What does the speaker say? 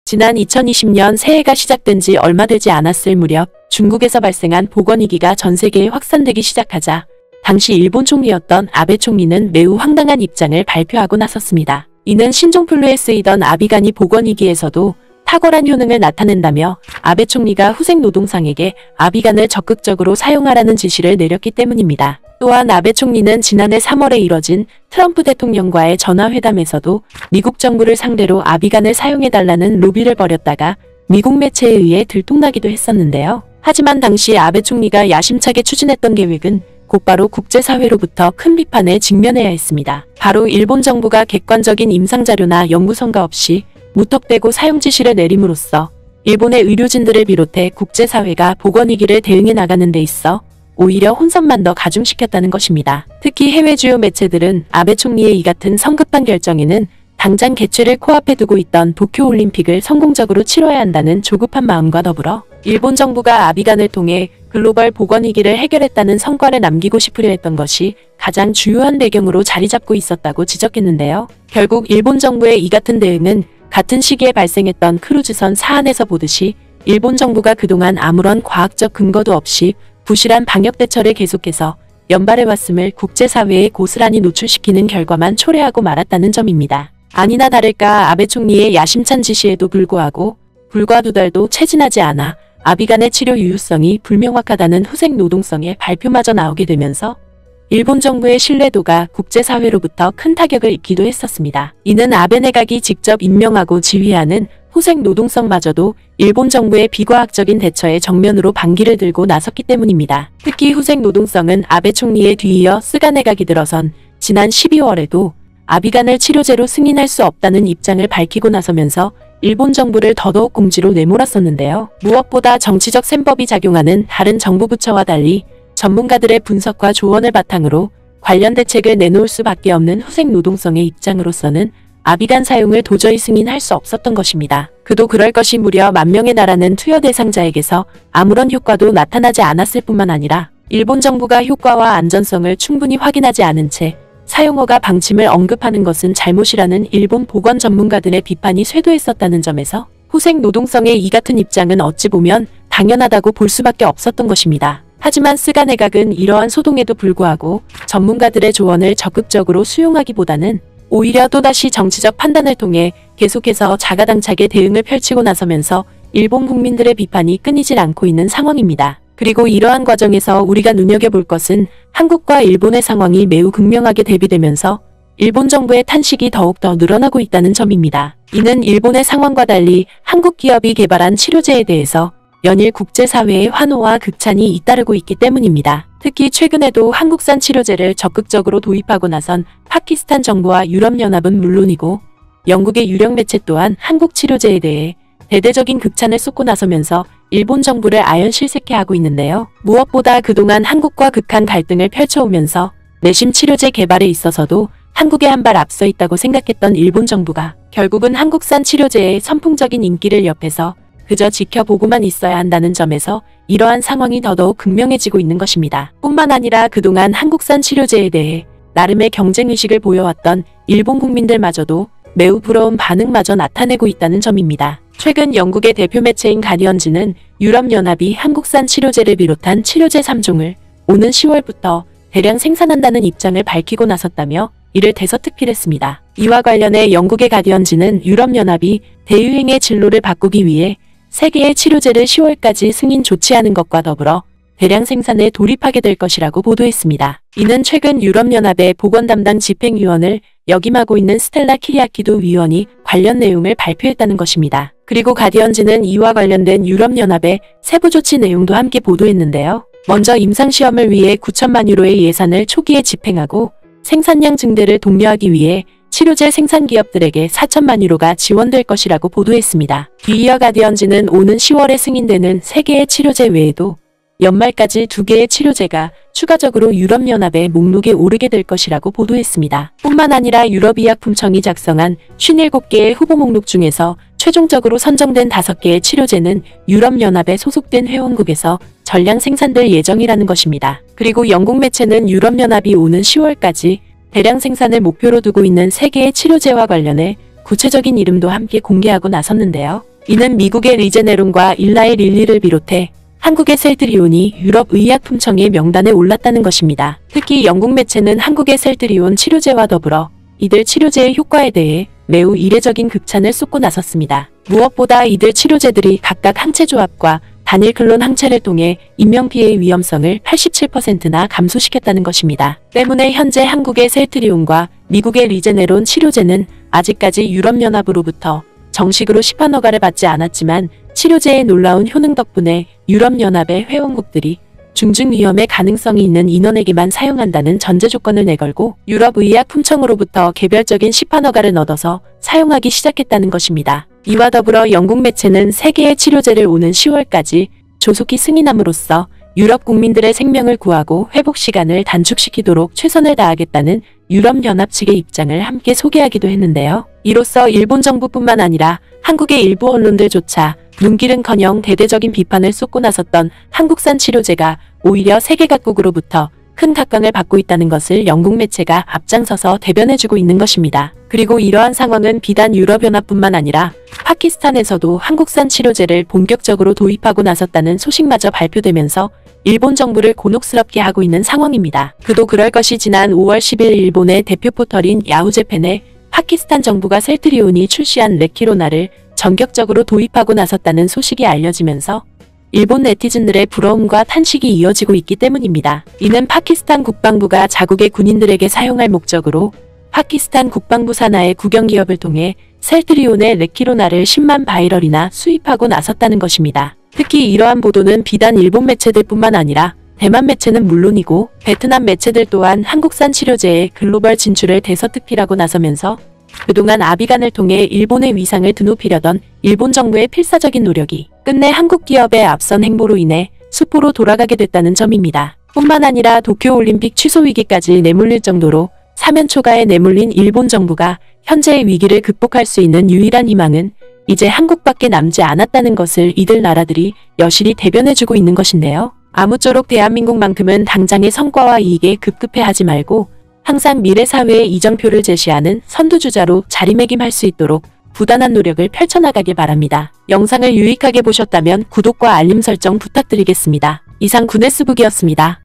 지난 2020년 새해가 시작된 지 얼마 되지 않았을 무렵 중국에서 발생한 보건위기가 전 세계에 확산되기 시작하자 당시 일본 총리였던 아베 총리는 매우 황당한 입장을 발표하고 나섰습니다. 이는 신종플루에 쓰이던 아비간이 보건위기에서도 탁월한 효능을 나타낸다며 아베 총리가 후생 노동상에게 아비간을 적극적으로 사용하라는 지시를 내렸기 때문입니다. 또한 아베 총리는 지난해 3월에 이뤄진 트럼프 대통령과의 전화회담에서도 미국 정부를 상대로 아비간을 사용해달라는 로비를 벌였다가 미국 매체에 의해 들통나기도 했었는데요. 하지만 당시 아베 총리가 야심차게 추진했던 계획은 곧바로 국제사회로부터 큰 비판에 직면해야 했습니다. 바로 일본 정부가 객관적인 임상자료나 연구성과 없이 무턱대고 사용 지시를 내림으로써 일본의 의료진들을 비롯해 국제사회가 보건위기를 대응해 나가는 데 있어 오히려 혼선만 더 가중시켰다는 것입니다. 특히 해외 주요 매체들은 아베 총리의 이 같은 성급한 결정에는 당장 개최를 코앞에 두고 있던 도쿄올림픽을 성공적으로 치러야 한다는 조급한 마음과 더불어 일본 정부가 아비간을 통해 글로벌 보건위기를 해결했다는 성과를 남기고 싶으려 했던 것이 가장 주요한 배경으로 자리 잡고 있었다고 지적했는데요. 결국 일본 정부의 이 같은 대응은 같은 시기에 발생했던 크루즈선 사안에서 보듯이 일본 정부가 그동안 아무런 과학적 근거도 없이 부실한 방역 대처를 계속해서 연발해왔음을 국제사회에 고스란히 노출시키는 결과만 초래하고 말았다는 점입니다. 아니나 다를까 아베 총리의 야심찬 지시에도 불구하고 불과 2달도 채 지나지 않아 아비간의 치료 유효성이 불명확하다는 후생 노동성의 발표마저 나오게 되면서 일본 정부의 신뢰도가 국제사회로부터 큰 타격을 입기도 했었습니다. 이는 아베 내각이 직접 임명하고 지휘하는 후생 노동성마저도 일본 정부의 비과학적인 대처에 정면으로 반기를 들고 나섰기 때문입니다. 특히 후생 노동성은 아베 총리에 뒤이어 스가 내각이 들어선 지난 12월에도 아비간을 치료제로 승인할 수 없다는 입장을 밝히고 나서면서 일본 정부를 더더욱 공지로 내몰았었는데요. 무엇보다 정치적 셈법이 작용하는 다른 정부 부처와 달리 전문가들의 분석과 조언을 바탕으로 관련 대책을 내놓을 수밖에 없는 후생 노동성의 입장으로서는 아비간 사용을 도저히 승인할 수 없었던 것입니다. 그도 그럴 것이 무려 만명에 달하는 투여 대상자에게서 아무런 효과도 나타나지 않았을 뿐만 아니라 일본 정부가 효과와 안전성을 충분히 확인하지 않은 채 사용허가 방침을 언급하는 것은 잘못이라는 일본 보건 전문가들의 비판이 쇄도했었다는 점에서 후생 노동성의 이 같은 입장은 어찌 보면 당연하다고 볼 수밖에 없었던 것입니다. 하지만 스가 내각은 이러한 소동에도 불구하고 전문가들의 조언을 적극적으로 수용하기보다는 오히려 또다시 정치적 판단을 통해 계속해서 자가당착의 대응을 펼치고 나서면서 일본 국민들의 비판이 끊이질 않고 있는 상황입니다. 그리고 이러한 과정에서 우리가 눈여겨볼 것은 한국과 일본의 상황이 매우 극명하게 대비되면서 일본 정부의 탄식이 더욱더 늘어나고 있다는 점입니다. 이는 일본의 상황과 달리 한국 기업이 개발한 치료제에 대해서 연일 국제사회의 환호와 극찬이 잇따르고 있기 때문입니다. 특히 최근에도 한국산 치료제를 적극적으로 도입하고 나선 파키스탄 정부와 유럽연합은 물론이고 영국의 유력 매체 또한 한국 치료제에 대해 대대적인 극찬을 쏟고 나서면서 일본 정부를 아연실색해하고 있는데요. 무엇보다 그동안 한국과 극한 갈등을 펼쳐오면서 내심 치료제 개발에 있어서도 한국에 한 발 앞서 있다고 생각했던 일본 정부가 결국은 한국산 치료제의 선풍적인 인기를 옆에서 그저 지켜보고만 있어야 한다는 점에서 이러한 상황이 더더욱 극명해지고 있는 것입니다. 뿐만 아니라 그동안 한국산 치료제에 대해 나름의 경쟁의식을 보여왔던 일본 국민들마저도 매우 부러운 반응마저 나타내고 있다는 점입니다. 최근 영국의 대표 매체인 가디언지는 유럽연합이 한국산 치료제를 비롯한 치료제 3종을 오는 10월부터 대량 생산한다는 입장을 밝히고 나섰다며 이를 대서특필했습니다. 이와 관련해 영국의 가디언지는 유럽연합이 대유행의 진로를 바꾸기 위해 세계의 치료제를 10월까지 승인 조치하는 것과 더불어 대량 생산에 돌입하게 될 것이라고 보도했습니다. 이는 최근 유럽연합의 보건 담당 집행위원을 역임하고 있는 스텔라 키리아키도 위원이 관련 내용을 발표했다는 것입니다. 그리고 가디언지는 이와 관련된 유럽연합의 세부 조치 내용도 함께 보도했는데요. 먼저 임상시험을 위해 9천만 유로의 예산을 초기에 집행하고 생산량 증대를 독려하기 위해 치료제 생산 기업들에게 4천만 유로가 지원될 것이라고 보도했습니다. 뒤이어 가디언지는 오는 10월에 승인되는 3개의 치료제 외에도 연말까지 2개의 치료제가 추가적으로 유럽연합의 목록에 오르게 될 것이라고 보도했습니다. 뿐만 아니라 유럽의약품청이 작성한 57개의 후보 목록 중에서 최종적으로 선정된 5개의 치료제는 유럽연합에 소속된 회원국에서 전량 생산될 예정이라는 것입니다. 그리고 영국 매체는 유럽연합이 오는 10월까지 대량 생산을 목표로 두고 있는 3개의 치료제와 관련해 구체적인 이름도 함께 공개하고 나섰는데요. 이는 미국의 리제네론과 일라의 릴리를 비롯해 한국의 셀트리온이 유럽의약품청의 명단에 올랐다는 것입니다. 특히 영국 매체는 한국의 셀트리온 치료제와 더불어 이들 치료제의 효과에 대해 매우 이례적인 극찬을 쏟고 나섰습니다. 무엇보다 이들 치료제들이 각각 항체 조합과 단일 클론 항체를 통해 인명피해의 위험성을 87%나 감소시켰다는 것입니다. 때문에 현재 한국의 셀트리온과 미국의 리제네론 치료제는 아직까지 유럽연합으로부터 정식으로 시판 허가를 받지 않았지만 치료제의 놀라운 효능 덕분에 유럽연합의 회원국들이 중증 위험의 가능성이 있는 인원에게만 사용한다는 전제 조건을 내걸고 유럽의약품청으로부터 개별적인 시판 허가를 얻어서 사용하기 시작했다는 것입니다. 이와 더불어 영국 매체는 세 개의 치료제를 오는 10월까지 조속히 승인함으로써 유럽 국민들의 생명을 구하고 회복 시간을 단축시키도록 최선을 다하겠다는 유럽연합 측의 입장을 함께 소개하기도 했는데요. 이로써 일본 정부뿐만 아니라 한국의 일부 언론들조차 눈길은커녕 대대적인 비판을 쏟고 나섰던 한국산 치료제가 오히려 세계 각국으로부터 큰 각광을 받고 있다는 것을 영국 매체가 앞장서서 대변해주고 있는 것입니다. 그리고 이러한 상황은 비단 유럽연합뿐만 아니라 파키스탄에서도 한국산 치료제를 본격적으로 도입하고 나섰다는 소식마저 발표되면서 일본 정부를 곤혹스럽게 하고 있는 상황입니다. 그도 그럴 것이 지난 5월 10일 일본의 대표 포털인 야후재팬에 파키스탄 정부가 셀트리온이 출시한 레키로나를 전격적으로 도입하고 나섰다는 소식이 알려지면서 일본 네티즌들의 부러움과 탄식이 이어지고 있기 때문입니다. 이는 파키스탄 국방부가 자국의 군인들에게 사용할 목적으로 파키스탄 국방부 산하의 국영기업을 통해 셀트리온의 레키로나를 10만 바이럴이나 수입하고 나섰다는 것입니다. 특히 이러한 보도는 비단 일본 매체들뿐만 아니라 대만 매체는 물론이고 베트남 매체들 또한 한국산 치료제의 글로벌 진출을 대서특필하고 나서면서 그동안 아비간을 통해 일본의 위상을 드높이려던 일본 정부의 필사적인 노력이 끝내 한국 기업의 앞선 행보로 인해 수포로 돌아가게 됐다는 점입니다. 뿐만 아니라 도쿄올림픽 취소 위기까지 내몰릴 정도로 사면초가에 내몰린 일본 정부가 현재의 위기를 극복할 수 있는 유일한 희망은 이제 한국밖에 남지 않았다는 것을 이들 나라들이 여실히 대변해주고 있는 것인데요. 아무쪼록 대한민국만큼은 당장의 성과와 이익에 급급해하지 말고 항상 미래 사회의 이정표를 제시하는 선두주자로 자리매김할 수 있도록 부단한 노력을 펼쳐나가길 바랍니다. 영상을 유익하게 보셨다면 구독과 알림 설정 부탁드리겠습니다. 이상 구네스북이었습니다.